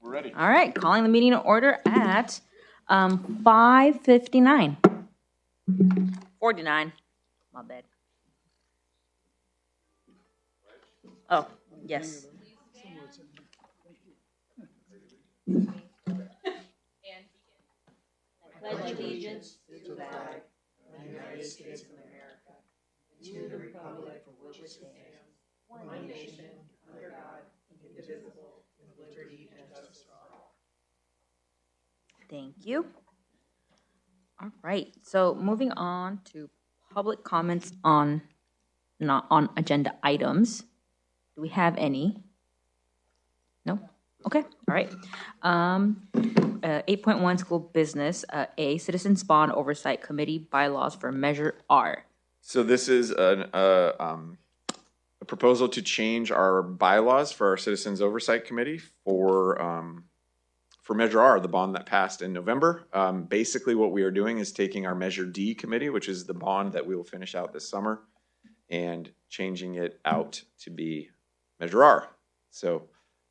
We're ready. All right, calling the meeting to order at 5:59. 49. My bad. Oh, yes. Pledge allegiance to the flag of the United States of America, to the republic for which it stands, one nation, under God, indivisible, with liberty and justice for all. Thank you. All right, so moving on to public comments on not on agenda items. Do we have any? No? Okay, all right. 8.1 school business, A, Citizens Bond Oversight Committee bylaws for Measure R. So this is a proposal to change our bylaws for our Citizens Oversight Committee for Measure R, the bond that passed in November. Basically what we are doing is taking our Measure D committee, which is the bond that we will finish out this summer, and changing it out to be Measure R. So,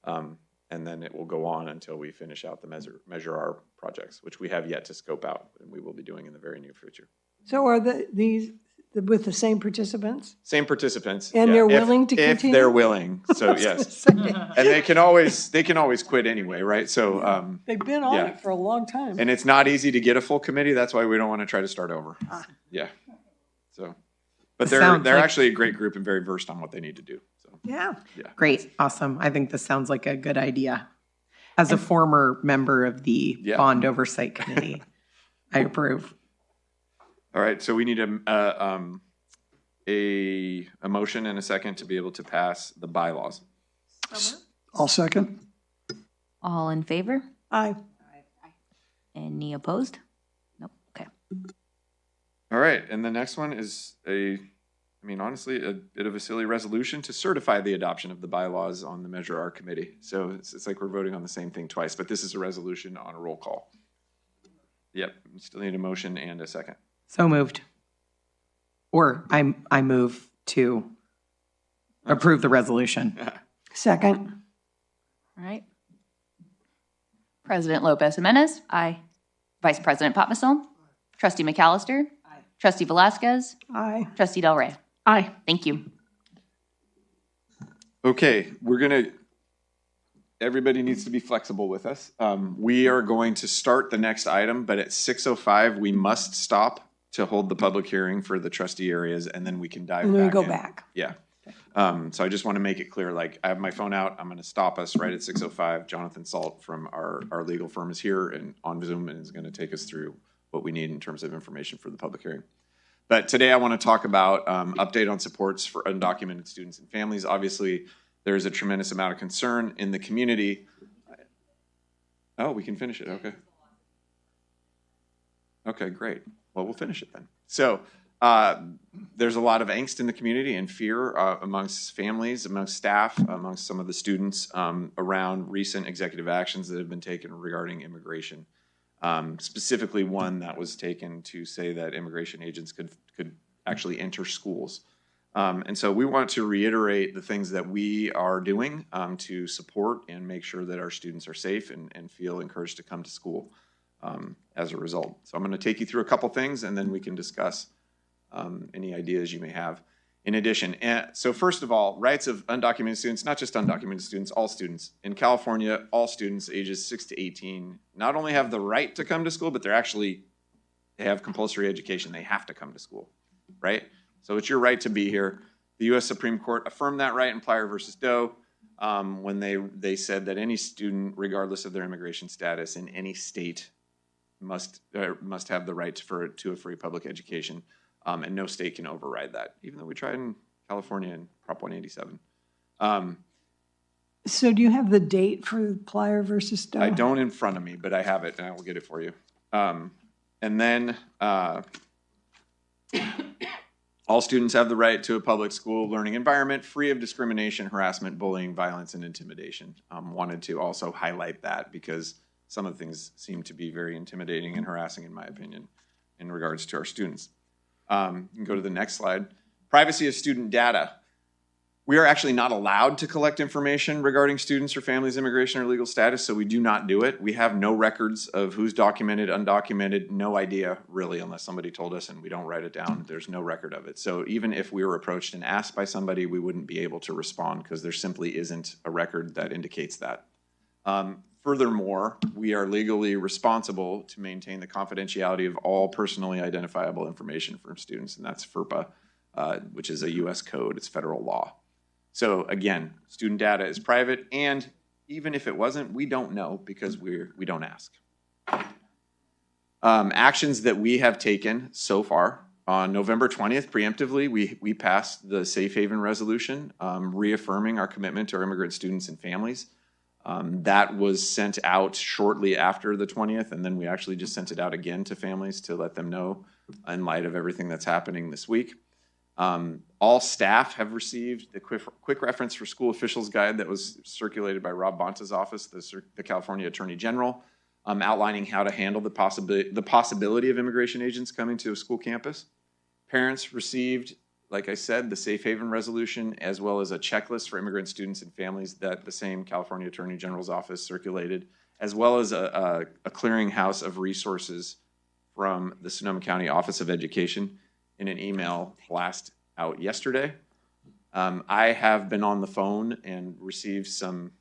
and then it will go on until we finish out the Measure R projects, which we have yet to scope out, and we will be doing in the very near future. So are these with the same participants? Same participants. And yeah. they're willing to if continue? they're willing, so yes. And they can always quit anyway, right? So They've been on it for a long time. And it's not easy to get a full committee. That's why we don't want to try to start over. Yeah. So, but they're actually a great group and very versed on what they need to do. So Yeah. Great. Awesome. I think this sounds like a good idea. As a former member of the Bond Oversight Committee, I approve. All right. So we need a motion and a second to be able to pass the bylaws. I'll second. All in favor? Aye. Any opposed? Nope. Okay. All right. And the next one is honestly, a bit of a silly resolution to certify the adoption of the bylaws on the Measure R committee. So it's like we're voting on the same thing twice, but this is a resolution on a roll call. Yep. We still need a motion and a second. So moved. Or I move to approve the resolution. Second. All right. President Lopez Jimenez. Aye. Vice President Patmosol. Trustee McAllister. Aye. Trustee Velasquez. Aye. Trustee Del Rey. Aye. Thank you. Okay, everybody needs to be flexible with us. We are going to start the next item, but at 6:05, we must stop to hold the public hearing for the trustee areas, and then we can dive And then we back go in. back. Yeah. So I just want to make it clear, like, I have my phone out. I'm going to stop us right at 6:05. Jonathan Salt from our legal firm is here and on Zoom and is going to take us through what we need in terms of information for the public hearing. But today I want to talk about update on supports for undocumented students and families. Obviously, there's a tremendous amount of concern in the community. Oh, we can finish it. Okay. Okay, great. Well, we'll finish it then. So there's a lot of angst in the community and fear amongst families, amongst staff, amongst some of the students around recent executive actions that have been taken regarding immigration. Specifically one that was taken to say that immigration agents could actually enter schools. And so we want to reiterate the things that we are doing to support and make sure that our students are safe and feel encouraged to come to school as a result. So I'm going to take you through a couple things and then we can discuss any ideas you may have. In addition, so first of all, rights of undocumented students, not just undocumented students, all students. In California, all students ages 6 to 18 not only have the right to come to school, but they have compulsory education. They have to come to school, right? So it's your right to be here. The U.S. Supreme Court affirmed that right in Plyer versus Doe when they said that any student, regardless of their immigration status in any state, must have the right to a free public education. And no state can override that, even though we tried in California in Prop 187. So do you have the date for Plyer versus Doe? I don't in front of me, but I have it, and I will get it for you. And then all students have the right to a public school learning environment free of discrimination, harassment, bullying, violence, and intimidation. Wanted to also highlight that because some of the things seem to be very intimidating and harassing, in my opinion, in regards to our students. You can go to the next slide. Privacy of student data. We are actually not allowed to collect information regarding students or families' immigration or legal status, so we do not do it. We have no records of who's documented, undocumented, no idea really, unless somebody told us and we don't write it down. There's no record of it. So even if we were approached and asked by somebody, we wouldn't be able to respond because there simply isn't a record that indicates that. Furthermore, we are legally responsible to maintain the confidentiality of all personally identifiable information from students, and that's FERPA, which is a U.S. code. It's federal law. So again, student data is private, and even if it wasn't, we don't know because we don't ask. Actions that we have taken so far. On November 20th, preemptively, we passed the Safe Haven Resolution, reaffirming our commitment to our immigrant students and families. That was sent out shortly after the 20th, and then we actually just sent it out again to families to let them know in light of everything that's happening this week. All staff have received the quick reference for school officials guide that was circulated by Rob Bonta's office, the California Attorney General, outlining how to handle the possibility of immigration agents coming to a school campus. Parents received, like I said, the Safe Haven Resolution, as well as a checklist for immigrant students and families that the same California Attorney General's office circulated, as well as a clearinghouse of resources from the Sonoma County Office of Education in an email blast out yesterday. I have been on the phone and received some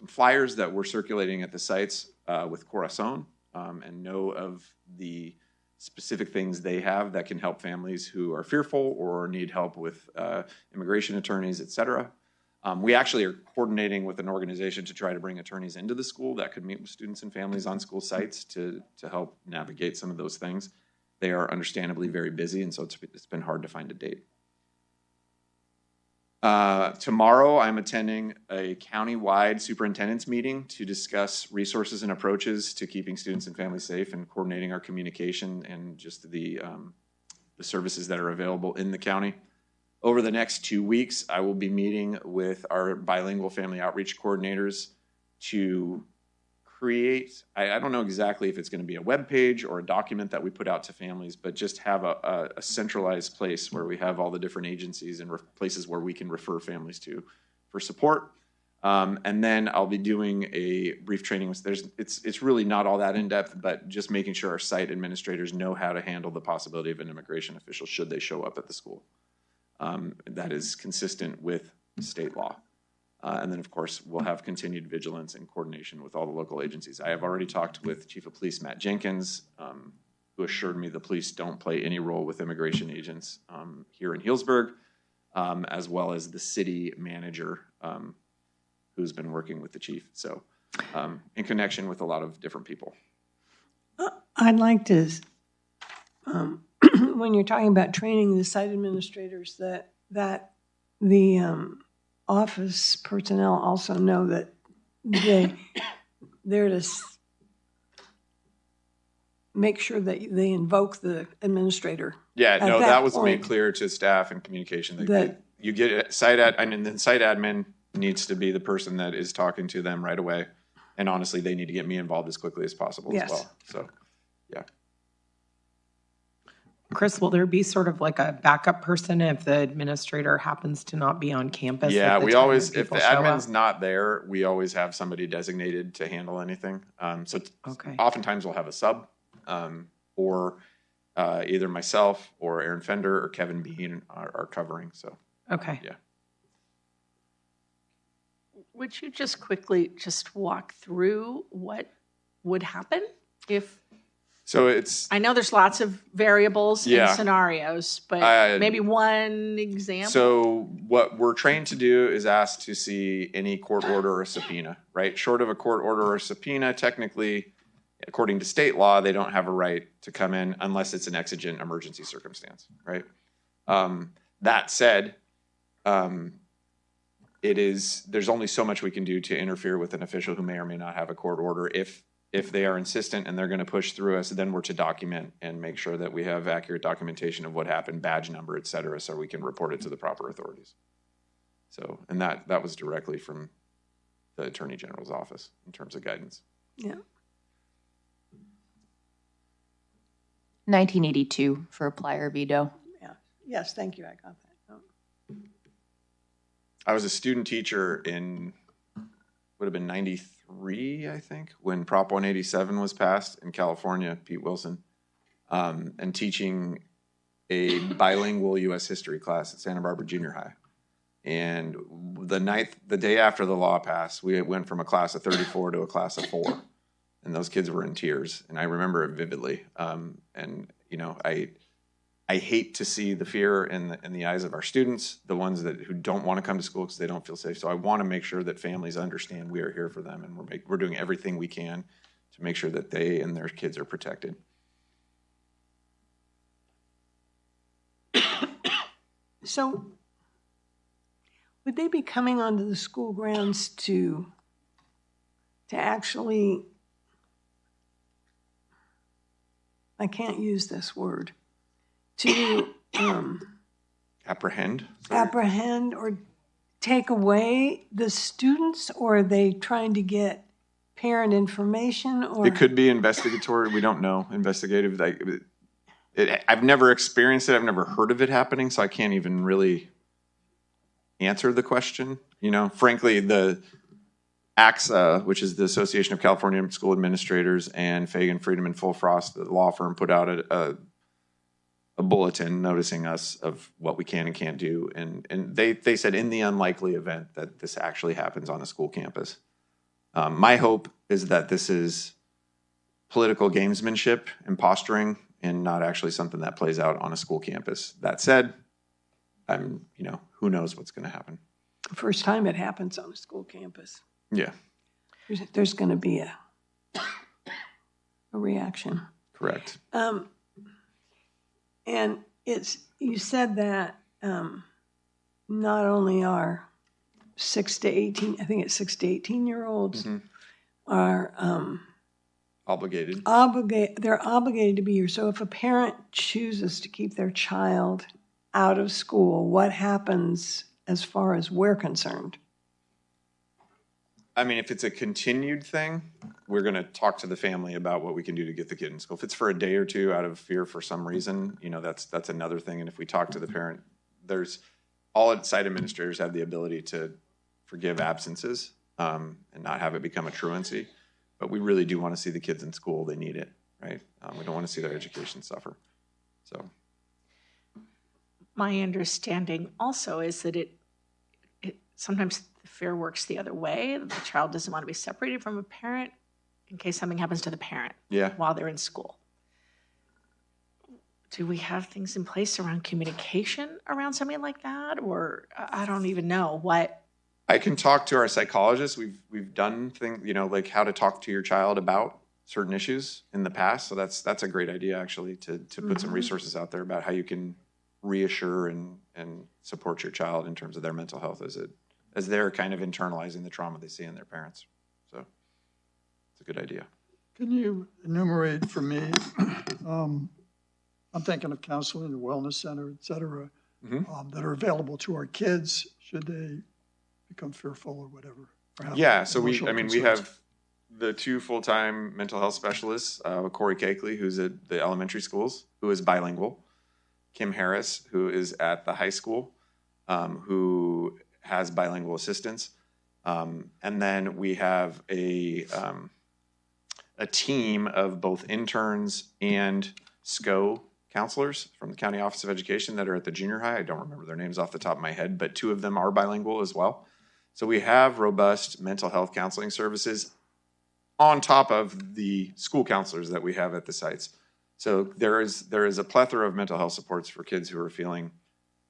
flyers that were circulating at the sites with Corazon and know of the specific things they have that can help families who are fearful or need help with immigration attorneys, et cetera. We actually are coordinating with an organization to try to bring attorneys into the school that could meet with students and families on school sites to help navigate some of those things. They are understandably very busy, and so it's been hard to find a date. Tomorrow, I'm attending a county-wide superintendent's meeting to discuss resources and approaches to keeping students and families safe and coordinating our communication and just the services that are available in the county. Over the next 2 weeks, I will be meeting with our bilingual family outreach coordinators to create, I don't know exactly if it's going to be a web page or a document that we put out to families, but just have a centralized place where we have all the different agencies and places where we can refer families to for support. And then I'll be doing a brief training. It's really not all that in depth, but just making sure our site administrators know how to handle the possibility of an immigration official should they show up at the school. That is consistent with state law. And then, of course, we'll have continued vigilance and coordination with all the local agencies. I have already talked with Chief of Police Matt Jenkins, who assured me the police don't play any role with immigration agents here in Healdsburg, as well as the city manager who's been working with the chief. So in connection with a lot of different people. I'd like to, when you're talking about training the site administrators, that the office personnel also know that they're to make sure that they invoke the administrator. Yeah, no, that was made point, clear to staff and communication. That you get site admin, and then site admin needs to be the person that is talking to them right away. And honestly, they need to get me involved as quickly as possible as well. So, yeah. Chris, will there be sort of like a backup person if the administrator happens to not be on campus? Yeah, we always, if the admin's not there, we always have somebody designated to handle anything. Oftentimes we'll have a sub or either myself or Aaron Fender or Kevin Bean are covering. So, okay. Yeah. Would you just quickly walk through what would happen if? So it's, I know there's lots of variables and scenarios, but maybe one example. So what we're trained to do is ask to see any court order or subpoena, right? Short of a court order or subpoena, technically, according to state law, they don't have a right to come in unless it's an exigent emergency circumstance, right? That said, there's only so much we can do to interfere with an official who may or may not have a court order. If they are insistent and they're going to push through us, then we're to document and make sure that we have accurate documentation of what happened, badge number, et cetera, so we can report it to the proper authorities. So, and that was directly from the Attorney General's office in terms of guidance. Yeah. 1982 for apply or veto. Yeah. Yes, thank you. I got that. I was a student teacher in, would have been 93, I think, when Prop 187 was passed in California, Pete Wilson, and teaching a bilingual U.S. history class at Santa Barbara Junior High. And the day after the law passed, we went from a class of 34 to a class of 4. And those kids were in tears. And I remember it vividly. And, you know, I hate to see the fear in the eyes of our students, the ones who don't want to come to school because they don't feel safe. So I want to make sure that families understand we are here for them, and we're doing everything we can to make sure that they and their kids are protected. So would they be coming onto the school grounds to actually, I can't use this word, to Apprehend? apprehend or take away the students, or are they trying to get parent information? Or It could be investigatory. We don't know. Investigative. I've never experienced it. I've never heard of it happening, so I can't even really answer the question. You know, frankly, the AXA, which is the Association of California School Administrators, and Fagan, Friedman, and Full Frost, the law firm, put out a bulletin noticing us of what we can and can't do. And they said in the unlikely event that this actually happens on a school campus. My hope is that this is political gamesmanship and posturing and not actually something that plays out on a school campus. That said, who knows what's going to happen. the first time it happens on a school campus, Yeah, there's going to be a reaction. correct. And you said that not only are 6 to 18, I think it's 6 to 18-year-olds are Obligated. they're obligated to be here. So if a parent chooses to keep their child out of school, what happens as far as we're concerned? I mean, if it's a continued thing, we're going to talk to the family about what we can do to get the kid in school. If it's for a day or two out of fear for some reason, that's another thing. And if we talk to the parent, all site administrators have the ability to forgive absences and not have it become a truancy. But we really do want to see the kids in school. They need it, right? We don't want to see their education suffer. So, My understanding also is that it sometimes the fear works the other way. The child doesn't want to be separated from a parent in case something happens to the parent while they're in school. Do we have things in place around communication around something like that? Or I don't even know what. I can talk to our psychologists. We've done things, like how to talk to your child about certain issues in the past. So that's a great idea, actually, to put some resources out there about how you can reassure and support your child in terms of their mental health as they're kind of internalizing the trauma they see in their parents. So it's a good idea. Can you enumerate for me, I'm thinking of counseling, the wellness center, et cetera, that are available to our kids should they become fearful or whatever. Yeah, so we have the 2 full-time mental health specialists, Corey Cakeley, who's at the elementary schools, who is bilingual, Kim Harris, who is at the high school, who has bilingual assistants, and then we have a team of both interns and SCO counselors from the County Office of Education that are at the junior high. I don't remember their names off the top of my head, but 2 of them are bilingual as well. So we have robust mental health counseling services on top of the school counselors that we have at the sites. So there is a plethora of mental health supports for kids who are feeling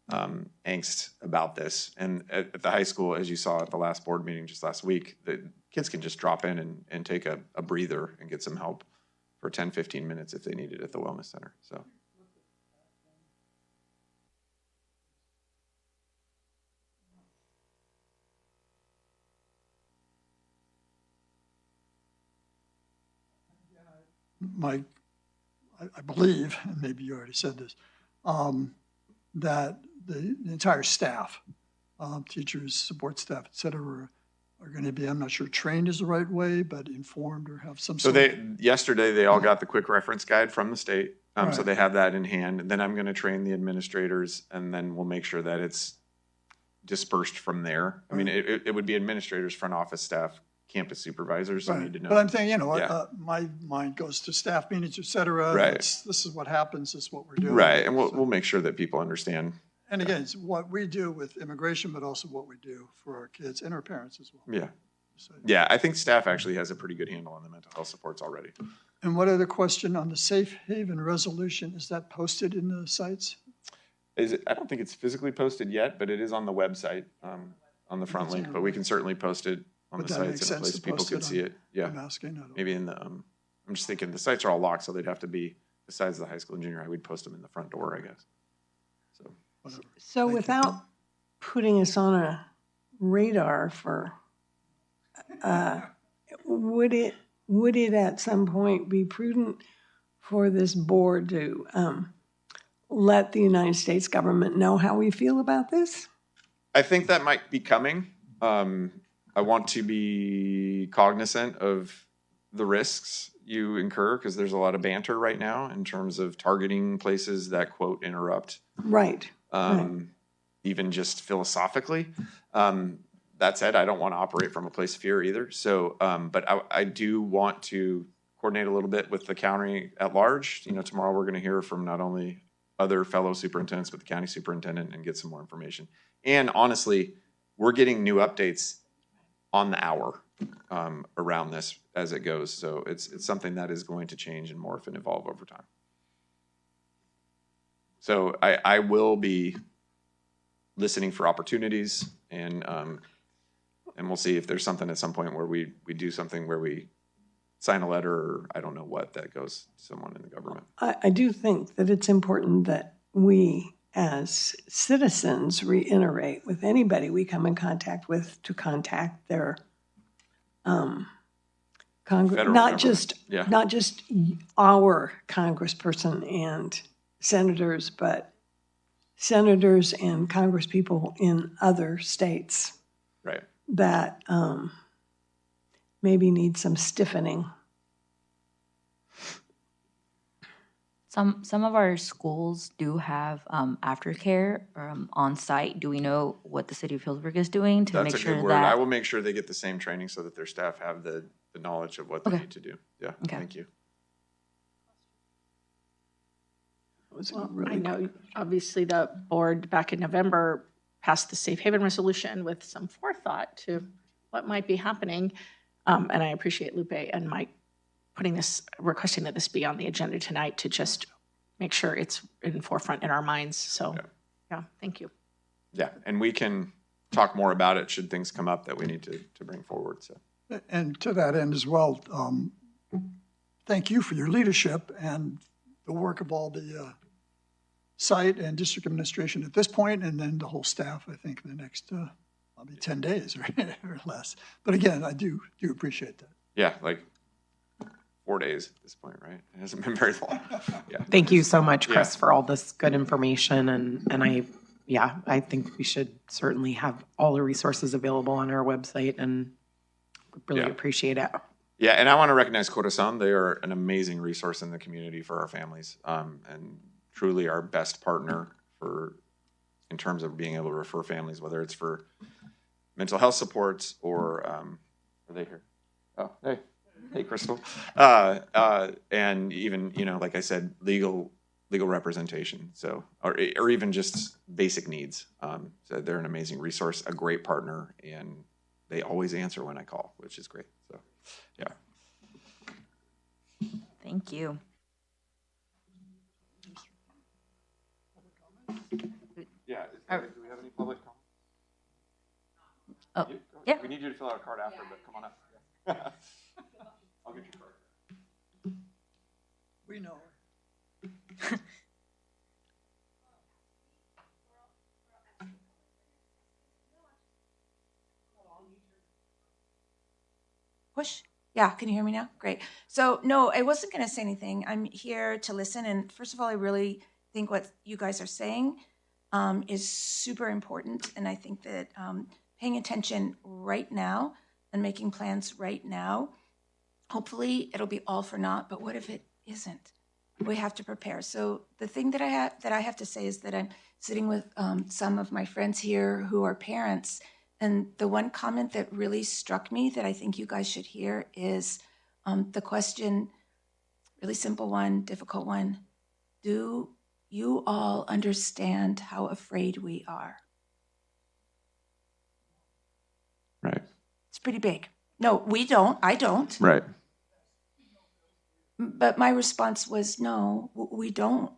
angst about this. And at the high school, as you saw at the last board meeting just last week, the kids can just drop in and take a breather and get some help for 10, 15 minutes if they need it at the wellness center. So. I believe, and maybe you already said this, that the entire staff, teachers, support staff, et cetera, are going to be, I'm not sure trained is the right way, but informed or have some sort of... Yesterday they all got the quick reference guide from the state, so they have that in hand. And then I'm going to train the administrators, and then we'll make sure that it's dispersed from there. I mean, it would be administrators, front office staff, campus supervisors who Right. need to know. But I'm saying, Yeah. my mind goes to staff meetings, et cetera. Right. This is what happens, this is what we're doing. Right, and we'll So- we'll make sure that people understand. And again, it's what we do with immigration, but also what we do for our kids and our parents as well. Yeah, So- yeah. I think staff actually has a pretty good handle on the mental health supports already. And what other question on the safe haven resolution, is that posted in the sites? I don't think it's physically posted yet, but it is on the website, on the front link. But we can certainly post it on Would the that make sites in a sense place to people post could it see on- it. Yeah, I'm asking. I don't- maybe in the. I'm just thinking the sites are all locked, so they'd have to be besides the high school and junior high. We'd post them in the front door, I guess. So Whatever. So Thank you. without putting us on a radar for, would it at some point be prudent for this board to let the United States government know how we feel about this? I think that might be coming. I want to be cognizant of the risks you incur because there's a lot of banter right now in terms of targeting places that quote interrupt. Right. Even just philosophically. That said, I don't want to operate from a place of fear either. So, but I do want to coordinate a little bit with the county at large. You know, tomorrow we're going to hear from not only other fellow superintendents, but the county superintendent and get some more information. And honestly, we're getting new updates on the hour around this as it goes. So it's something that is going to change and morph and evolve over time. So I will be listening for opportunities and we'll see if there's something at some point where we do something where we sign a letter or I don't know what that goes to someone in the government. I do think that it's important that we as citizens reiterate with anybody we come in contact with to contact their Congress, Federal not government. not just our congressperson and senators, but senators and congresspeople in other states Right. that maybe need some stiffening. Some of our schools do have aftercare on site. Do we know what the city of Healdsburg is doing to That's make a sure good word. that I will make sure they get the same training so that their staff have the knowledge of what they Okay. need to do. Yeah. Okay. Thank you. It was Well, really I know, obviously, the board back in November passed the safe haven resolution with some forethought to what might be happening. And I appreciate Lupe and Mike requesting that this be on the agenda tonight to just make sure it's in forefront in our minds. So, yeah, thank you. Yeah. And we can talk more about it should things come up that we need to bring forward. So And to that end as well, thank you for your leadership and the work of all the site and district administration at this point, and then the whole staff, I think, in the next probably 10 days or less. But again, I do appreciate that. yeah, like 4 days at this point, right? It hasn't been very long. Yeah. Thank you so much, Chris, Yeah. for all this good information. And I think we should certainly have all the resources available on our website and really Yeah. appreciate it. Yeah, and I want to recognize Corazon. They are an amazing resource in the community for our families, and truly our best partner in terms of being able to refer families, whether it's for mental health supports or are they here? Oh, hey, Crystal, and even like I said, legal representation. So or even just basic needs. So they're an amazing resource, a great partner, and they always answer when I call, which is great. So. Yeah. Thank you. Yeah. Are- Do we have any public comment? Oh, yeah. We need you to fill out a card after, but come on up. I'll get your card. We know. Push? Yeah, can you hear me now? Great. So, no, I wasn't going to say anything. I'm here to listen. And first of all, I really think what you guys are saying is super important. And I think that paying attention right now and making plans right now, hopefully it'll be all for naught. But what if it isn't? We have to prepare. So the thing that I have to say is that I'm sitting with some of my friends here who are parents. And the one comment that really struck me that I think you guys should hear is the question, really simple one, difficult one. Do you all understand how afraid we are? Right. It's pretty big. No, we don't. I don't. Right. But my response was, no, we don't,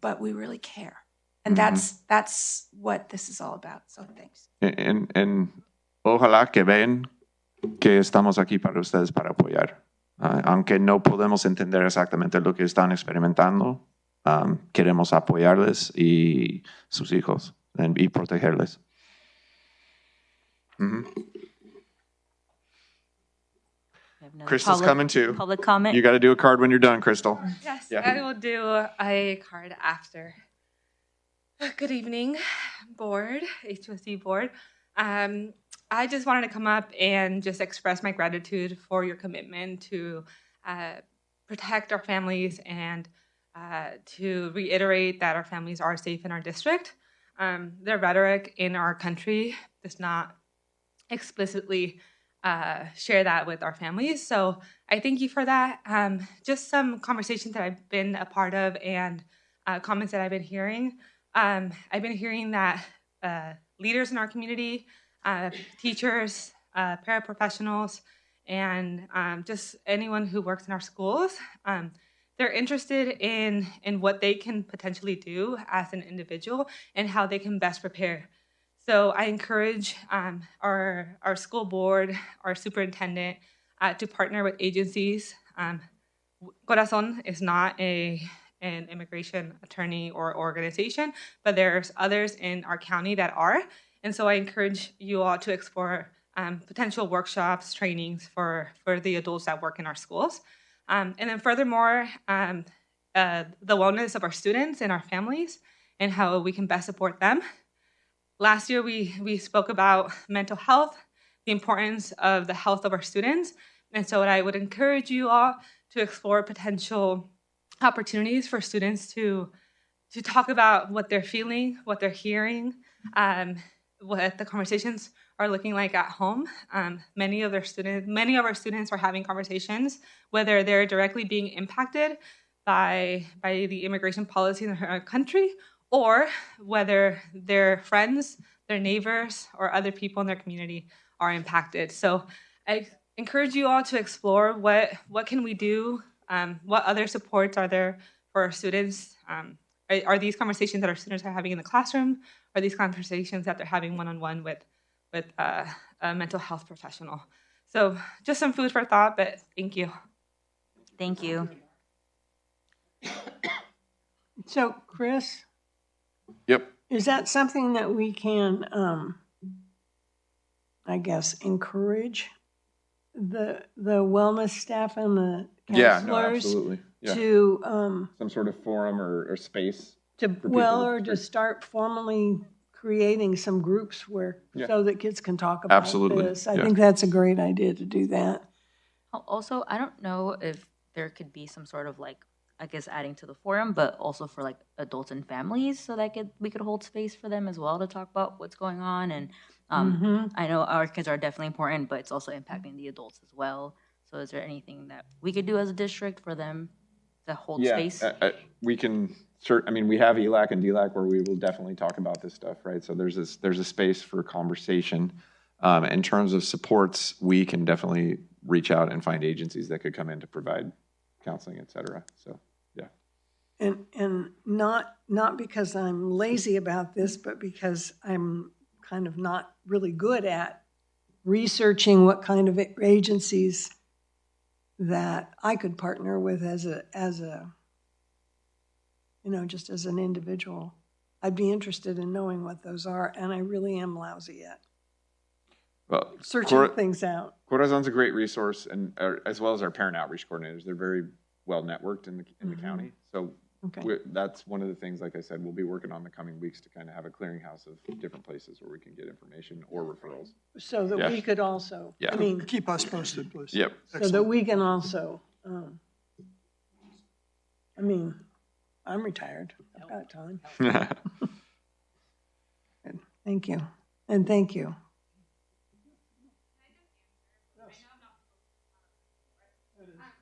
but we really care. And that's what this is all about. So thanks. En ojalá que ven que estamos aquí para ustedes para apoyar. Aunque no podemos entender exactamente lo que están experimentando, queremos apoyarles y sus hijos y protegerles. Crystal's coming too. Public comment. You got to do a card when you're done, Crystal. Yes, Yeah. I will do a card after. Good evening, board, HOC board. I just wanted to come up and just express my gratitude for your commitment to protect our families and to reiterate that our families are safe in our district. The rhetoric in our country does not explicitly share that with our families. So I thank you for that. Just some conversations that I've been a part of and comments that I've been hearing. I've been hearing that leaders in our community, teachers, paraprofessionals, and just anyone who works in our schools, they're interested in what they can potentially do as an individual and how they can best prepare. So I encourage our school board, our superintendent, to partner with agencies. Corazon is not an immigration attorney or organization, but there's others in our county that are. And so I encourage you all to explore potential workshops, trainings for the adults that work in our schools. And then furthermore, the wellness of our students and our families and how we can best support them. Last year, we spoke about mental health, the importance of the health of our students. And so I would encourage you all to explore potential opportunities for students to talk about what they're feeling, what they're hearing, what the conversations are looking like at home. Many of our students are having conversations, whether they're directly being impacted by the immigration policy in our country, or whether their friends, their neighbors, or other people in their community are impacted. So I encourage you all to explore what can we do, what other supports are there for our students. Are these conversations that our students are having in the classroom? Are these conversations that they're having one-on-one with a mental health professional? So just some food for thought, but thank you. Thank you. So, Chris, Yep. is that something that we can, I guess, encourage the wellness staff and the counselors absolutely. Yeah. to Some sort of forum or space. to start formally creating some groups where so that kids can talk about Absolutely. this. I think that's a great idea to do that. Also, I don't know if there could be some sort of I guess adding to the forum, but also for adults and families, so that we could hold space for them as well to talk about what's going on. And I know our kids are definitely important, but it's also impacting the adults as well. So is there anything that we could do as a district for them to hold space? We can. We have ELAC and DLAC where we will definitely talk about this stuff, right? So there's a space for conversation. In terms of supports, we can definitely reach out and find agencies that could come in to provide counseling, et cetera. So, yeah. And not because I'm lazy about this, but because I'm kind of not really good at researching what kind of agencies that I could partner with as a just as an individual. I'd be interested in knowing what those are, and I really am lousy at searching things out. Corazon's a great resource, and as well as our parent outreach coordinators. They're very well networked in the county. So that's one of the things, like I said, we'll be working on the coming weeks to kind of have a clearinghouse of different places where we can get information or referrals. So that we could also, Keep us posted, please. Yep. so that we can also, I'm retired. I've got time. Thank you. And thank you.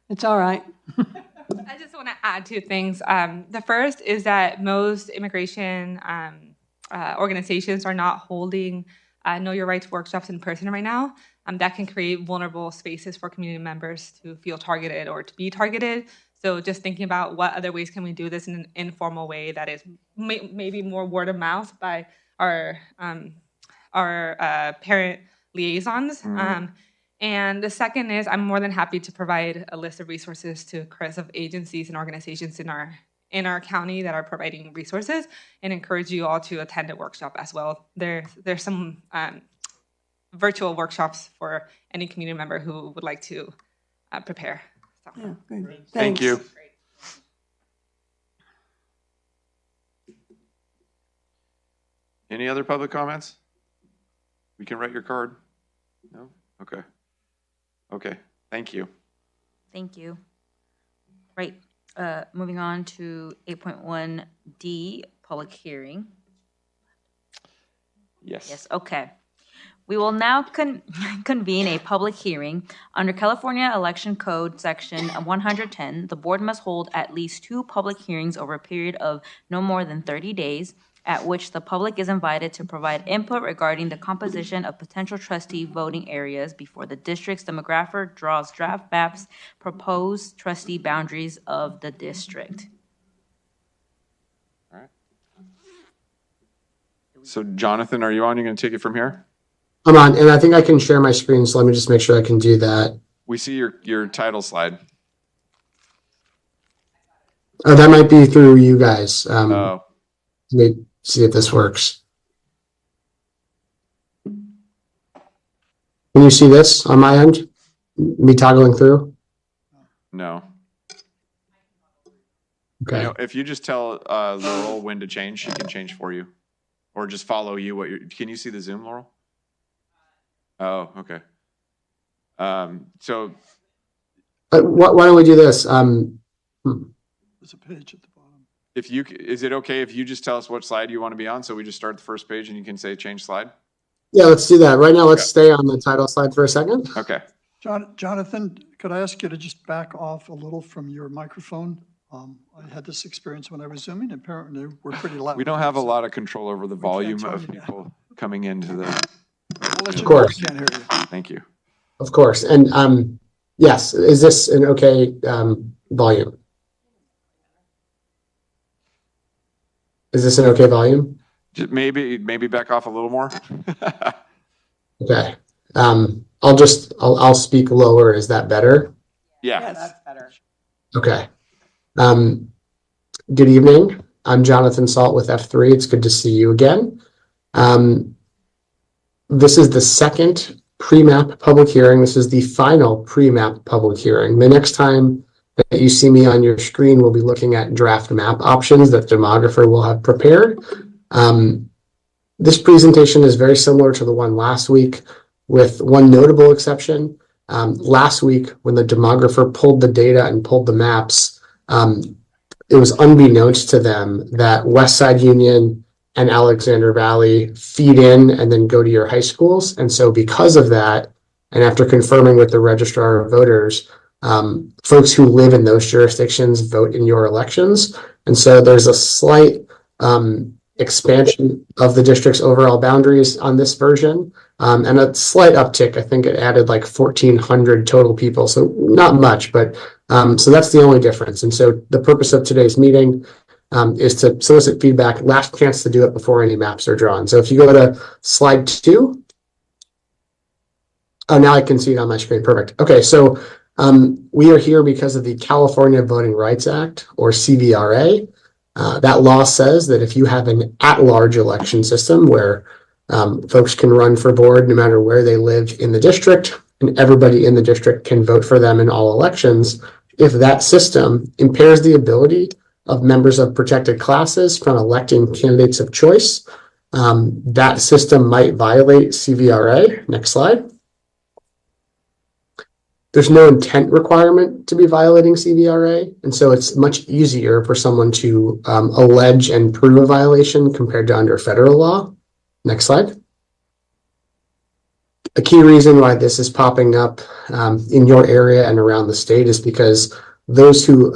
It's all right. I just want to add two things. The first is that most immigration organizations are not holding Know Your Rights workshops in person right now. That can create vulnerable spaces for community members to feel targeted or to be targeted. So just thinking about what other ways can we do this in an informal way that is maybe more word of mouth by our parent liaisons. And the second is I'm more than happy to provide a list of resources to Chris of agencies and organizations in our county that are providing resources, and encourage you all to attend a workshop as well. There's some virtual workshops for any community member who would like to prepare. So. Yeah, good. Thank you. Any other public comments? We can write your card. No? Okay. Okay. Thank you. Thank you. Right. Moving on to 8.1D, public hearing. Yes. Yes, okay. We will now convene a public hearing. Under California Election Code Section 110, the board must hold at least 2 public hearings over a period of no more than 30 days, at which the public is invited to provide input regarding the composition of potential trustee voting areas before the district's demographer draws draft maps, proposed trustee boundaries of the district. All right. So, Jonathan, are you on? You're going to take it from here? I'm on, and I think I can share my screen, so let me just make sure I can do that. We see your title slide. Oh, that might be through you guys. Oh. Let me see if this works. Can you see this on my end? Me toggling through? No. Okay. You know, if you just tell Laurel when to change, she can change for you. Or just follow you. Can you see the Zoom, Laurel? Oh, okay. So. Why don't we do this? There's a page at the bottom. Is it okay if you just tell us what slide you want to be on? So we just start the first page and you can say change slide? Yeah, let's do that. Right now, let's stay on the title slide for a second. Okay. Jonathan, could I ask you to just back off a little from your microphone? I had this experience when I was Zooming. Apparently, we're pretty loud. We don't have a lot of control over the volume of people coming into the. Of course. Can't hear you. Thank you. Of course. And yes, is this an okay volume? Is this an okay volume? Just maybe back off a little more. Okay. I'll speak lower. Is that better? Yeah. That's better. Okay. Good evening. I'm Jonathan Salt with F3. It's good to see you again. This is the second pre-map public hearing. This is the final pre-map public hearing. The next time that you see me on your screen, we'll be looking at draft map options that the demographer will have prepared. This presentation is very similar to the one last week, with one notable exception. Last week, when the demographer pulled the data and pulled the maps, it was unbeknownst to them that Westside Union and Alexander Valley feed in and then go to your high schools. And so because of that, and after confirming with the registrar of voters, folks who live in those jurisdictions vote in your elections. And so there's a slight expansion of the district's overall boundaries on this version, and a slight uptick. I think it added like 1,400 total people, so not much, but so that's the only difference. And so the purpose of today's meeting is to solicit feedback. Last chance to do it before any maps are drawn. So if you go to slide 2, oh, now I can see it on my screen. Perfect. Okay, so we are here because of the California Voting Rights Act, or CVRA. That law says that if you have an at-large election system where folks can run for board no matter where they live in the district, and everybody in the district can vote for them in all elections, if that system impairs the ability of members of protected classes from electing candidates of choice, that system might violate CVRA. Next slide. There's no intent requirement to be violating CVRA, and so it's much easier for someone to allege and prove a violation compared to under federal law. Next slide. A key reason why this is popping up in your area and around the state is because those who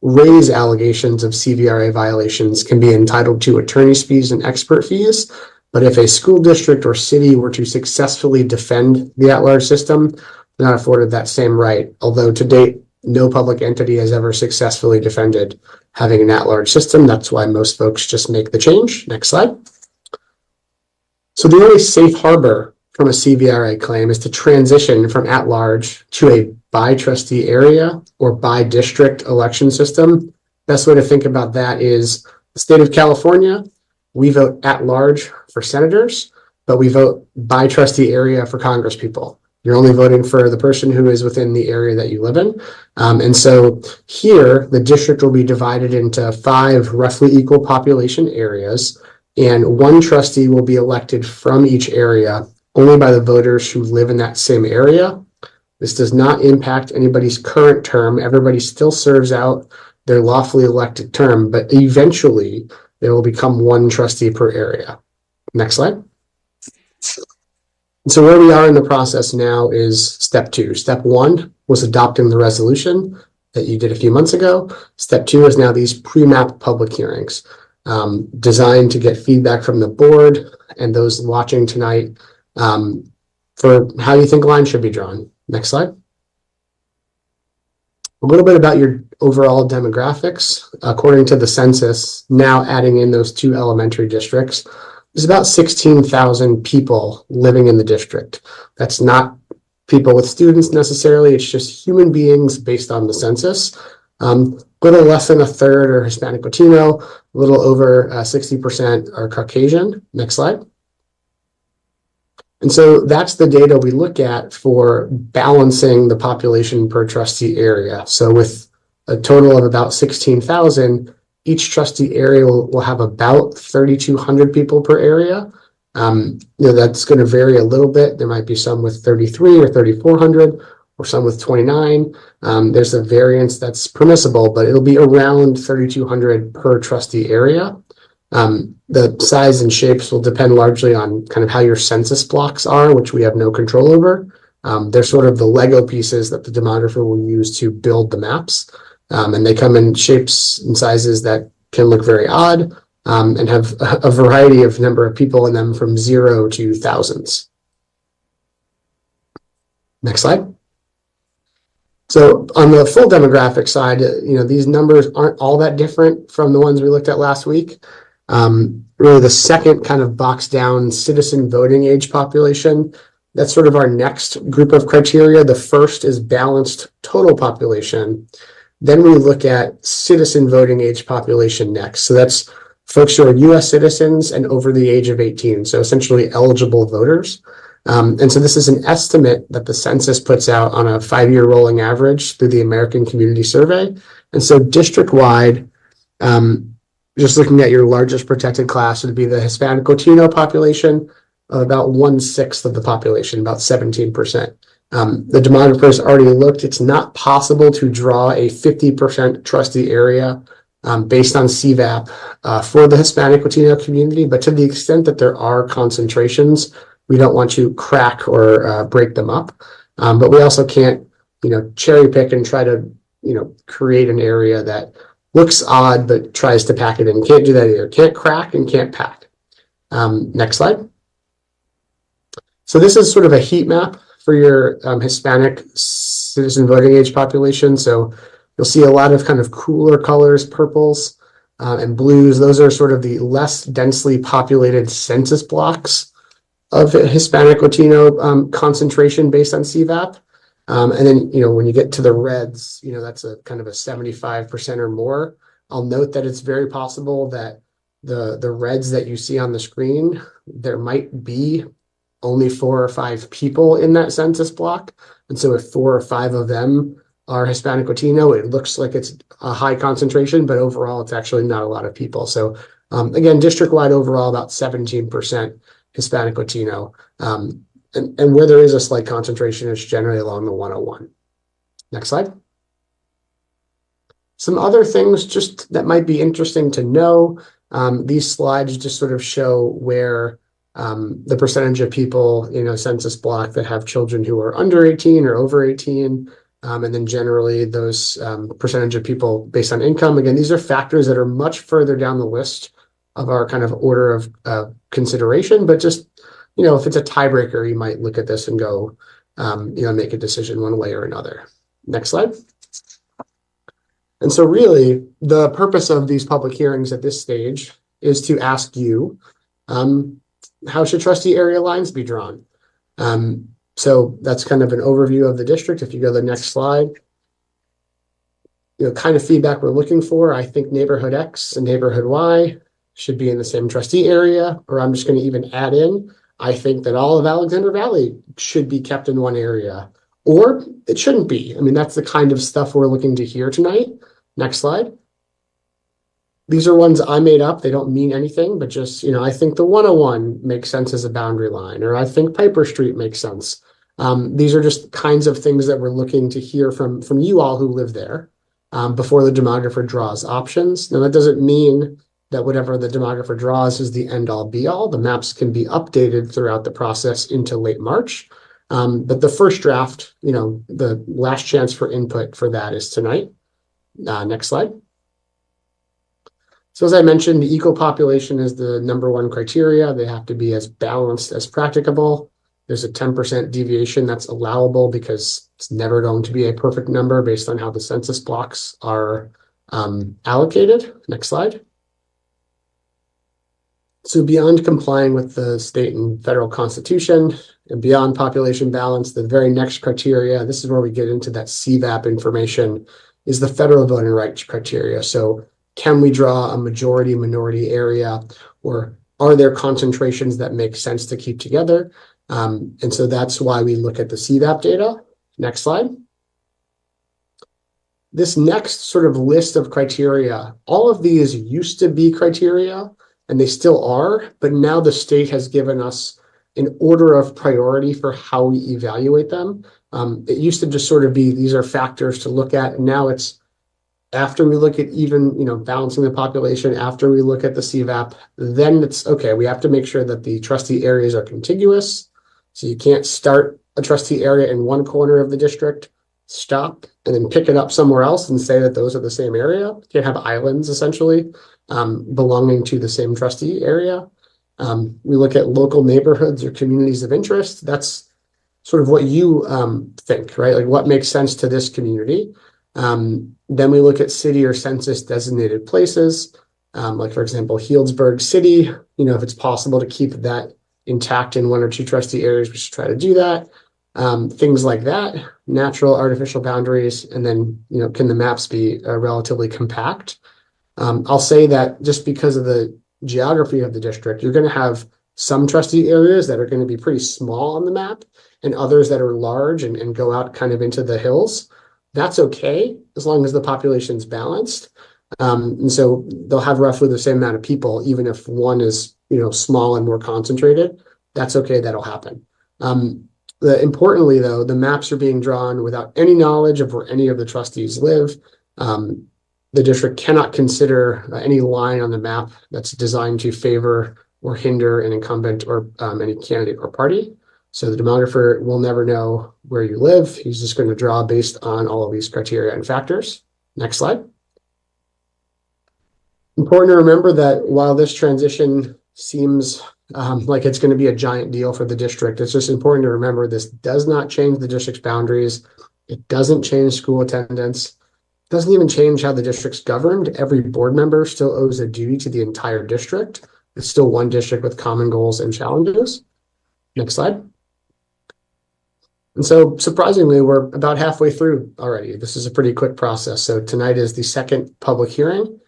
raise allegations of CVRA violations can be entitled to attorney's fees and expert fees. But if a school district or city were to successfully defend the at-large system, they're not afforded that same right. Although to date, no public entity has ever successfully defended having an at-large system. That's why most folks just make the change. Next slide. So the only safe harbor from a CVRA claim is to transition from at-large to a by-trustee area or by-district election system. Best way to think about that is the state of California, we vote at-large for senators, but we vote by-trustee area for congresspeople. You're only voting for the person who is within the area that you live in. And so here, the district will be divided into 5 roughly equal population areas, and 1 trustee will be elected from each area only by the voters who live in that same area. This does not impact anybody's current term. Everybody still serves out their lawfully elected term, but eventually there will become 1 trustee per area. Next slide. So where we are in the process now is step 2. Step 1 was adopting the resolution that you did a few months ago. Step 2 is now these pre-map public hearings designed to get feedback from the board and those watching tonight for how you think lines should be drawn. Next slide. A little bit about your overall demographics. According to the census, now adding in those 2 elementary districts, there's about 16,000 people living in the district. That's not people with students necessarily, it's just human beings based on the census. Little less than a third are Hispanic Latino, a little over 60% are Caucasian. Next slide. And so that's the data we look at for balancing the population per trustee area. So with a total of about 16,000, each trustee area will have about 3,200 people per area. That's going to vary a little bit. There might be some with 33 or 3,400 or some with 29. There's a variance that's permissible, but it'll be around 3,200 per trustee area. The size and shapes will depend largely on kind of how your census blocks are, which we have no control over. They're sort of the Lego pieces that the demographer will use to build the maps. And they come in shapes and sizes that can look very odd and have a variety of number of people in them from 0 to thousands. Next slide. So on the full demographic side, these numbers aren't all that different from the ones we looked at last week. Really the second kind of box down citizen voting age population, that's sort of our next group of criteria. The first is balanced total population. Then we look at citizen voting age population next. So that's folks who are US citizens and over the age of 18, so essentially eligible voters. And so this is an estimate that the census puts out on a 5-year rolling average through the American Community Survey. And so district-wide, just looking at your largest protected class would be the Hispanic Latino population, about 1/6 of the population, about 17%. The demographer has already looked. It's not possible to draw a 50% trustee area based on CVAP for the Hispanic Latino community, but to the extent that there are concentrations, we don't want to crack or break them up. But we also can't, cherry pick and try to, create an area that looks odd but tries to pack it in. Can't do that either. Can't crack and can't pack. Next slide. So this is sort of a heat map for your Hispanic citizen voting age population. So you'll see a lot of kind of cooler colors, purples and blues. Those are sort of the less densely populated census blocks of Hispanic Latino concentration based on CVAP. And then, when you get to the reds, that's a kind of a 75% or more. I'll note that it's very possible that the reds that you see on the screen, there might be only 4 or 5 people in that census block. And so if 4 or 5 of them are Hispanic Latino, it looks like it's a high concentration, but overall it's actually not a lot of people. So again, district-wide overall, about 17% Hispanic Latino. And where there is a slight concentration, it's generally along the 101. Next slide. Some other things just that might be interesting to know. These slides just sort of show where the percentage of people in a census block that have children who are under 18 or over 18, and then generally those percentage of people based on income. Again, these are factors that are much further down the list of our kind of order of consideration, but just, if it's a tiebreaker, you might look at this and go, make a decision one way or another. Next slide. And so really, the purpose of these public hearings at this stage is to ask you, how should trustee area lines be drawn? So that's kind of an overview of the district. If you go to the next slide, kind of feedback we're looking for. I think neighborhood X and neighborhood Y should be in the same trustee area, or I'm just going to even add in, I think that all of Alexander Valley should be kept in one area, or it shouldn't be. I mean, that's the kind of stuff we're looking to hear tonight. Next slide. These are ones I made up. They don't mean anything, but just, I think the 101 makes sense as a boundary line, or I think Piper Street makes sense. These are just kinds of things that we're looking to hear from you all who live there before the demographer draws options. Now, that doesn't mean that whatever the demographer draws is the end all be all. The maps can be updated throughout the process into late March. But the first draft, the last chance for input for that is tonight. Next slide. So as I mentioned, the equal population is the number one criteria. They have to be as balanced as practicable. There's a 10% deviation that's allowable because it's never going to be a perfect number based on how the census blocks are allocated. Next slide. So beyond complying with the state and federal constitution and beyond population balance, the very next criteria, this is where we get into that CVAP information, is the federal voting rights criteria. So can we draw a majority minority area, or are there concentrations that make sense to keep together? And so that's why we look at the CVAP data. Next slide. This next sort of list of criteria, all of these used to be criteria, and they still are, but now the state has given us an order of priority for how we evaluate them. It used to just sort of be, these are factors to look at, and now it's after we look at even, balancing the population, after we look at the CVAP, then it's okay, we have to make sure that the trustee areas are contiguous. So you can't start a trustee area in one corner of the district, stop, and then pick it up somewhere else and say that those are the same area. You can't have islands, essentially, belonging to the same trustee area. We look at local neighborhoods or communities of interest. That's sort of what you think, right? Like what makes sense to this community. Then we look at city or census designated places, like for example, Healdsburg City. If it's possible to keep that intact in one or two trustee areas, we should try to do that. Things like that, natural, artificial boundaries, and then, can the maps be relatively compact? I'll say that just because of the geography of the district, you're going to have some trustee areas that are going to be pretty small on the map and others that are large and go out kind of into the hills. That's okay, as long as the population's balanced. And so they'll have roughly the same amount of people, even if one is, small and more concentrated. That's okay, that'll happen. Importantly, though, the maps are being drawn without any knowledge of where any of the trustees live. The district cannot consider any line on the map that's designed to favor or hinder an incumbent or any candidate or party. So the demographer will never know where you live. He's just going to draw based on all of these criteria and factors. Next slide. Important to remember that while this transition seems like it's going to be a giant deal for the district, it's just important to remember this does not change the district's boundaries. It doesn't change school attendance. It doesn't even change how the district's governed. Every board member still owes a duty to the entire district. It's still one district with common goals and challenges. Next slide. And so surprisingly, we're about halfway through already. This is a pretty quick process. So tonight is the second public hearing.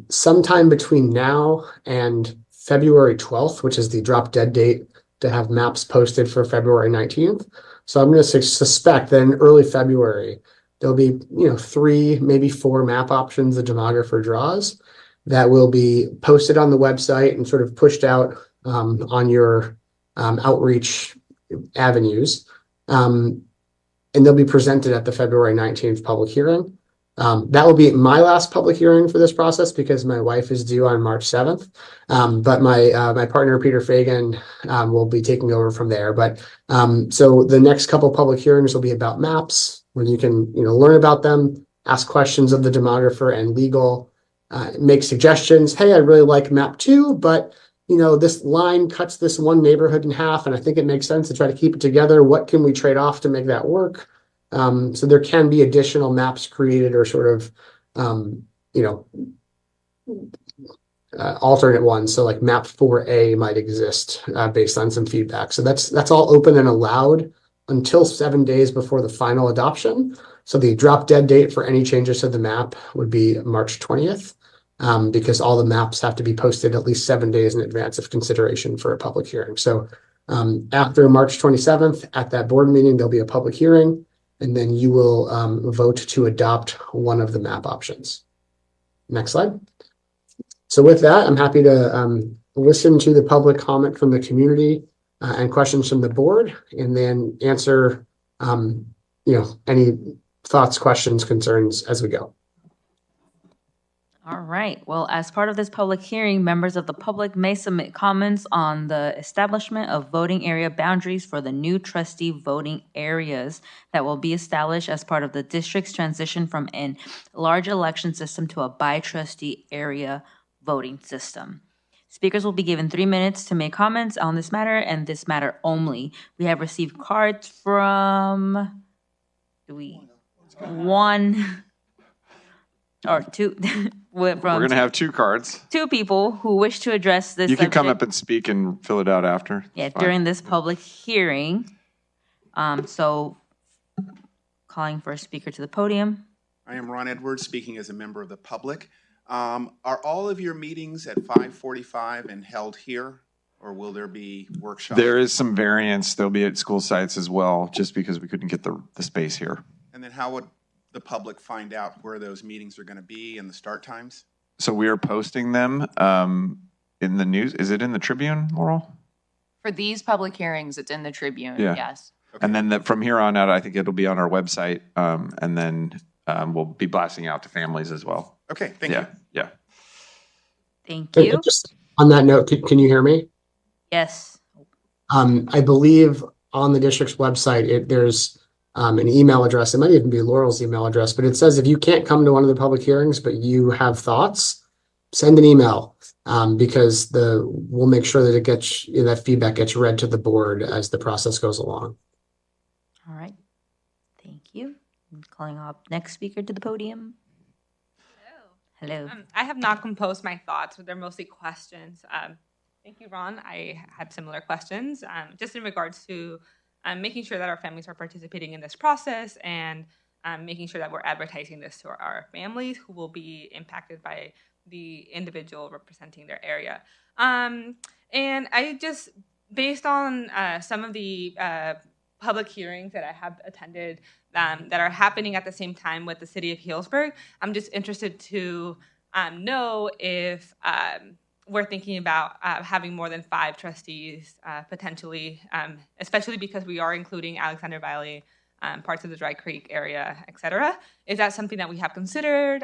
Sometime between now and February 12th, which is the drop dead date to have maps posted for February 19th. So I'm going to suspect that in early February, there'll be 3, maybe 4 map options the demographer draws that will be posted on the website and sort of pushed out on your outreach avenues. And they'll be presented at the February 19th public hearing. That will be my last public hearing for this process because my wife is due on March 7th. But my partner, Peter Fagan, will be taking over from there. But so the next couple public hearings will be about maps, where you can learn about them, ask questions of the demographer and legal, make suggestions. Hey, I really like map 2, but this line cuts this one neighborhood in half, and I think it makes sense to try to keep it together. What can we trade off to make that work? So there can be additional maps created or sort of, alternate ones. So like map 4A might exist based on some feedback. So that's all open and allowed until 7 days before the final adoption. So the drop dead date for any changes to the map would be March 20th. Because all the maps have to be posted at least 7 days in advance of consideration for a public hearing. So after March 27th, at that board meeting, there'll be a public hearing, and then you will vote to adopt one of the map options. Next slide. So with that, I'm happy to listen to the public comment from the community and questions from the board, and then answer any thoughts, questions, concerns as we go. All right. Well, as part of this public hearing, members of the public may submit comments on the establishment of voting area boundaries for the new trustee voting areas that will be established as part of the district's transition from a large election system to a bi-trustee area voting system. Speakers will be given 3 minutes to make comments on this matter and this matter only. We have received cards from one or two. We're going to have 2 cards. 2 people who wish to address this You can subject. come up and speak and fill it out after. Yeah, It's fine. during this public hearing. So calling for a speaker to the podium. I am Ron Edwards, speaking as a member of the public. Are all of your meetings at 5:45 and held here, or will there be workshops? There is some variance. They'll be at school sites as well, just because we couldn't get the space here. And then how would the public find out where those meetings are going to be and the start times? So we are posting them in the news. Is it in the Tribune, Laurel? For these public hearings, it's in the Tribune, Yeah. yes. Okay. And then from here on out, I think it'll be on our website, and then we'll be blasting out to families as well. Okay, thank you. Yeah. Thank And you. just on that note, can you hear me? Yes. I believe on the district's website, there's an email address. It might even be Laurel's email address, but it says if you can't come to one of the public hearings, but you have thoughts, send an email because we'll make sure that that feedback gets read to the board as the process goes along. All right. Thank you. I'm calling up next speaker to the podium. Hello. I have not composed my thoughts, but they're mostly questions. Thank you, Ron. I had similar questions, just in regards to making sure that our families are participating in this process and making sure that we're advertising this to our families who will be impacted by the individual representing their area. And I just, based on some of the public hearings that I have attended that are happening at the same time with the city of Healdsburg, I'm just interested to know if we're thinking about having more than 5 trustees potentially, especially because we are including Alexander Valley, parts of the Dry Creek area, et cetera. Is that something that we have considered?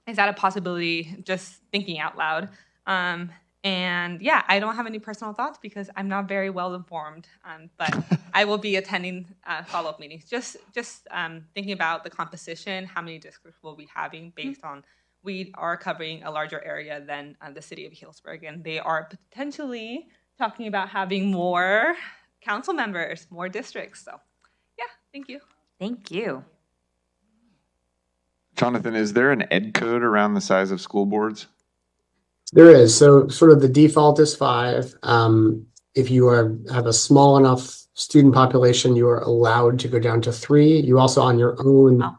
Is that a possibility? Just thinking out loud. And yeah, I don't have any personal thoughts because I'm not very well informed, but I will be attending follow-up meetings. Just thinking about the composition, how many districts we'll be having based on we are covering a larger area than the city of Healdsburg, and they are potentially talking about having more council members, more districts. So yeah, thank you. Thank you. Jonathan, is there an ed code around the size of school boards? There is. So sort of the default is 5. If you have a small enough student population, you are allowed to go down to 3. You also on your own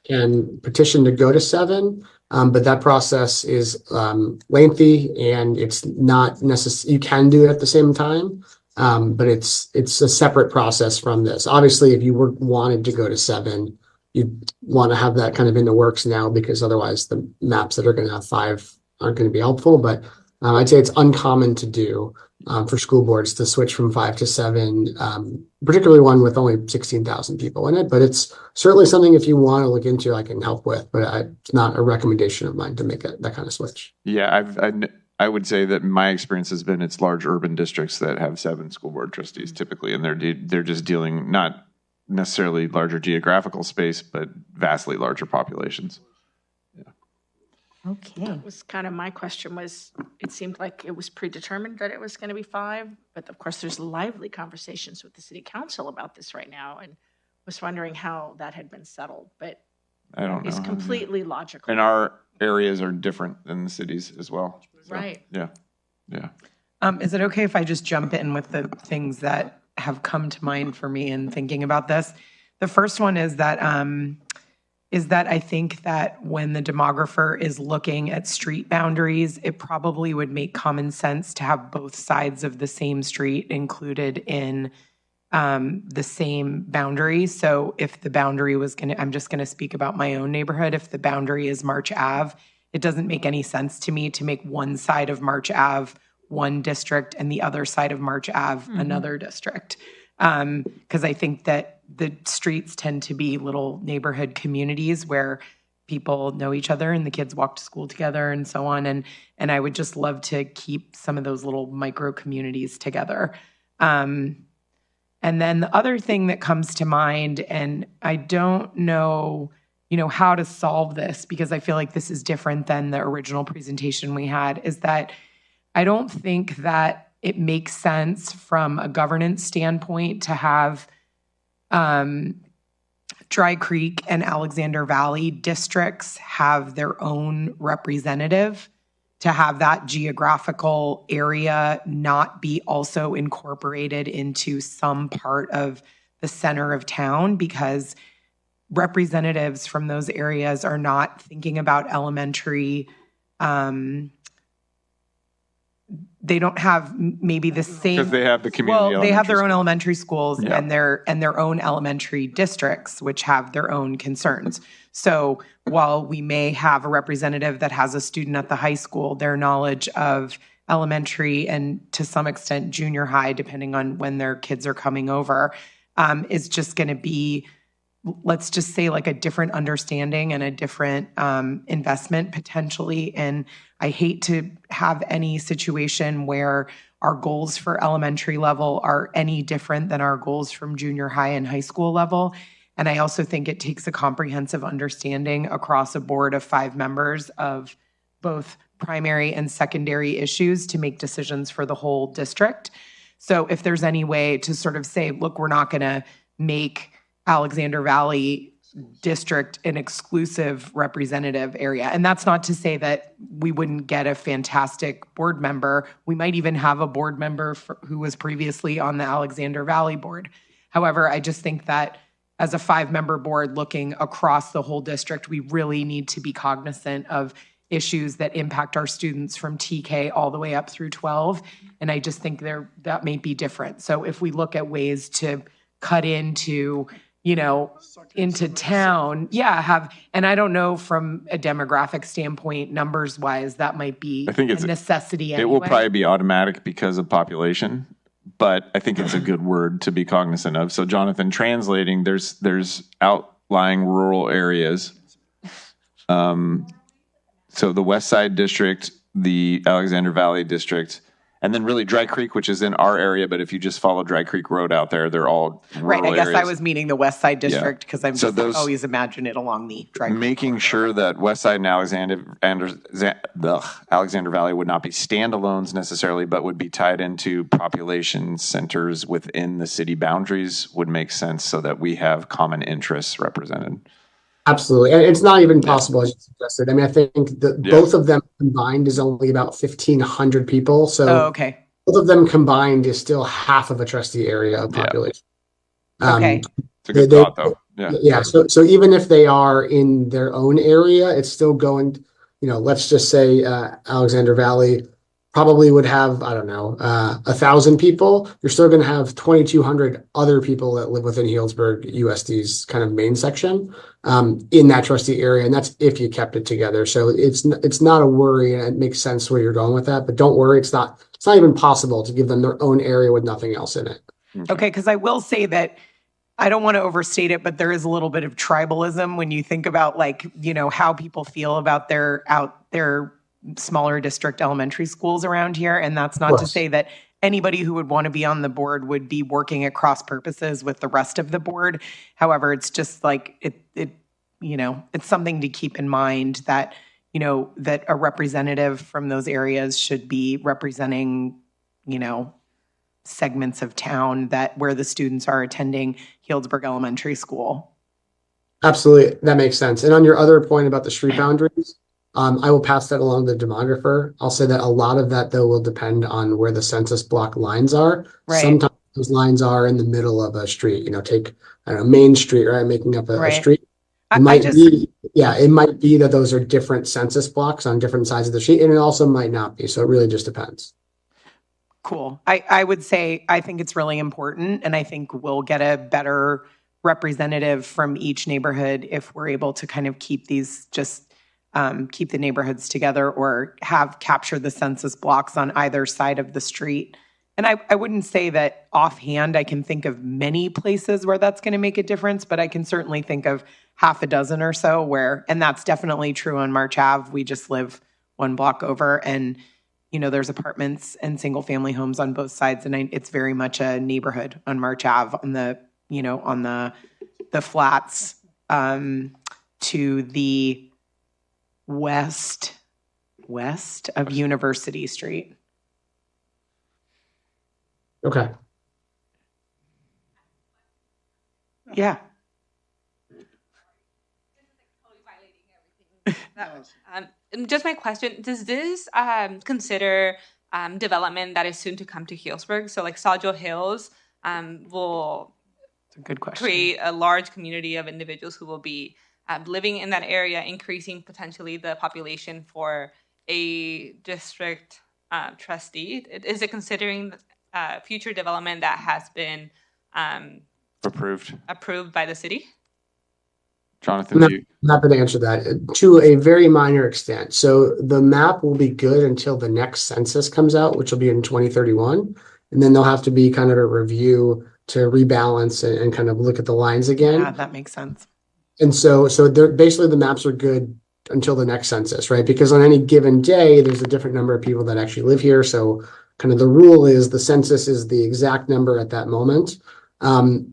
can petition to go to 7. But that process is lengthy and it's not necessary. You can do it at the same time, but it's a separate process from this. Obviously, if you wanted to go to 7, you'd want to have that kind of in the works now because otherwise the maps that are going to have 5 aren't going to be helpful. But I'd say it's uncommon to do for school boards to switch from 5 to 7, particularly one with only 16,000 people in it. But it's certainly something if you want to look into, I can help with. But it's not a recommendation of mine to make that kind of switch. Yeah, I would say that my experience has been it's large urban districts that have 7 school board trustees typically, and they're just dealing not necessarily larger geographical space, but vastly larger populations. Okay. That was kind of my question was, it seemed like it was predetermined that it was going to be 5, but of course there's lively conversations with the city council about this right now, and was wondering how that had been settled, but I don't know. it's completely logical. And our areas are different than the cities as well. So, Right. Yeah. Yeah. Is it okay if I just jump in with the things that have come to mind for me in thinking about this? The first one is that I think that when the demographer is looking at street boundaries, it probably would make common sense to have both sides of the same street included in the same boundary. So if the boundary was I'm just going to speak about my own neighborhood. If the boundary is March Ave, it doesn't make any sense to me to make one side of March Ave one district and the other side of March Ave another district. Because I think that the streets tend to be little neighborhood communities where people know each other and the kids walk to school together and so on. And I would just love to keep some of those little micro communities together. And then the other thing that comes to mind, and I don't know, how to solve this because I feel like this is different than the original presentation we had, is that I don't think that it makes sense from a governance standpoint to have Dry Creek and Alexander Valley districts have their own representative, to have that geographical area not be also incorporated into some part of the center of town, because representatives from those areas are not thinking about elementary. They don't have maybe the same, Because they have the community. well, they have their own school. elementary schools Yeah. and their own elementary districts, which have their own concerns. So while we may have a representative that has a student at the high school, their knowledge of elementary and to some extent junior high, depending on when their kids are coming over, is just going to be, let's just say, like a different understanding and a different investment potentially. And I hate to have any situation where our goals for elementary level are any different than our goals from junior high and high school level. And I also think it takes a comprehensive understanding across a board of 5 members of both primary and secondary issues to make decisions for the whole district. So if there's any way to sort of say, look, we're not going to make Alexander Valley district an exclusive representative area. And that's not to say that we wouldn't get a fantastic board member. We might even have a board member who was previously on the Alexander Valley board. However, I just think that as a 5-member board looking across the whole district, we really need to be cognizant of issues that impact our students from TK all the way up through 12. And I just think that may be different. So if we look at ways to cut into town, and I don't know from a demographic standpoint, numbers wise, that might be a necessity anyway. It will probably be automatic because of population, but I think it's a good word to be cognizant of. So Jonathan, translating, there's outlying rural areas. So the West Side District, the Alexander Valley District, and then really Dry Creek, which is in our area, but if you just follow Dry Creek Road out there, they're all rural right. I guess areas. I was meaning the West Side District because I'm So just those- always imagine it along the Dry Creek. Making sure that West Side and Alexander Valley would not be standalones necessarily, but would be tied into population centers within the city boundaries would make sense so that we have common interests represented. Absolutely. And it's not even possible, as you suggested. I mean, I think that both of them combined is only about 1,500 people. So okay. Both of them combined is still half of a trustee area of population. Okay. It's a good thought, though. Yeah. So even if they are in their own area, it's still going, let's just say Alexander Valley probably would have, I don't know, 1,000 people. You're still going to have 2,200 other people that live within Healdsburg USD's kind of main section in that trustee area. And that's if you kept it together. So it's not a worry, and it makes sense where you're going with that. But don't worry, it's not even possible to give them their own area with nothing else in it. Okay, because I will say that I don't want to overstate it, but there is a little bit of tribalism when you think about, like, you know, how people feel about their smaller district elementary schools around here. And that's not to say that anybody who would want to be on the board would be working at cross purposes with the rest of the board. However, it's just like it you know, it's something to keep in mind that, you know, that a representative from those areas should be representing, you know, segments of town that where the students are attending Healdsburg Elementary School. Absolutely. That makes sense. And on your other point about the street boundaries, I will pass that along to the demographer. I'll say that a lot of that, though, will depend on where the census block lines are. Right. Sometimes those lines are in the middle of a street, you know, take, I don't know, Main Street, right? Making up a street. It might be that those are different census blocks on different sides of the street, and it also might not be. So it really just depends. Cool. I would say I think it's really important, and I think we'll get a better representative from each neighborhood if we're able to kind of keep these keep the neighborhoods together or have capture the census blocks on either side of the street. And I wouldn't say that offhand I can think of many places where that's going to make a difference, but I can certainly think of half a dozen or so where, and that's definitely true on March Ave. We just live one block over, and you know, there's apartments and single family homes on both sides. And it's very much a neighborhood on March Ave on the, you know, on the flats to the west of University Street. Okay. Yeah. Just my question, does this consider development that is soon to come to Healdsburg? So like Sawjell Hills will That's a good question. Create a large community of individuals who will be living in that area, increasing potentially the population for a district trustee. Is it considering future development that has been approved by the city? Jonathan, I'm happy to answer that to a very minor extent. So the map will be good until the next census comes out, which will be in 2031. And then there'll have to be kind of a review to rebalance and kind of look at the lines again. Yeah, that makes sense. And so basically the maps are good until the next census, right? Because on any given day, there's a different number of people that actually live here. So kind of the rule is the census is the exact number at that moment.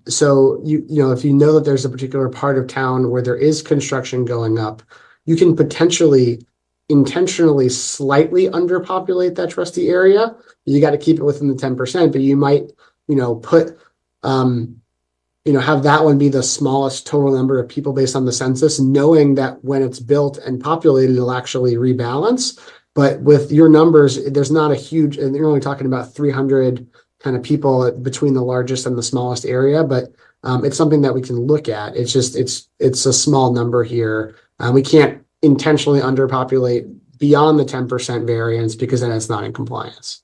So you know, if you know that there's a particular part of town where there is construction going up, you can potentially intentionally slightly underpopulate that trustee area. You got to keep it within the 10%, but you might, you know, put, you know, have that one be the smallest total number of people based on the census, knowing that when it's built and populated, it'll actually rebalance. But with your numbers, there's not a huge, and you're only talking about 300 kind of people between the largest and the smallest area, but it's something that we can look at. It's just, it's a small number here. We can't intentionally underpopulate beyond the 10% variance because then it's not in compliance.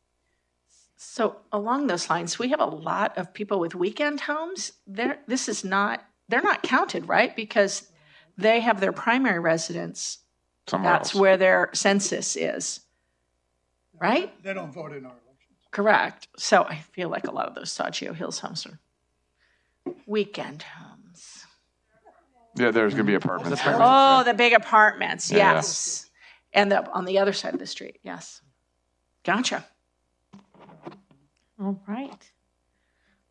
So along those lines, we have a lot of people with weekend homes. They're not counted, right? Because they have their primary residence. That's where their census is, right? They don't vote in our elections. Correct. So I feel like a lot of those Sawjell Hills homes are weekend homes. Yeah, there's going to be apartments. Oh, the big apartments. Yeah. Yes. And on the other side of the street. Yes. Gotcha. All right.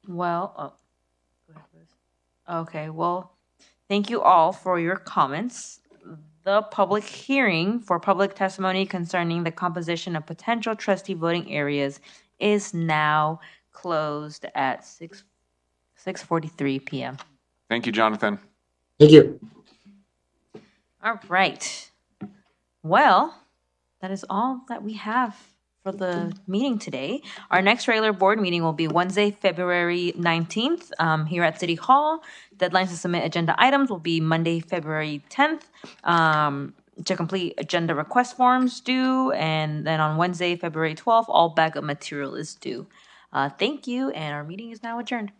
Well, okay. Well, thank you all for your comments. The public hearing for public testimony concerning the composition of potential trustee voting areas is now closed at 6:43 p.m. Thank you, Jonathan. Thank you. All right. Well, that is all that we have for the meeting today. Our next regular board meeting will be Wednesday, February 19th here at City Hall. Deadlines to submit agenda items will be Monday, February 10th. to complete agenda request forms due, and then on Wednesday, February 12th, all backup material is due. Thank you, and our meeting is now adjourned.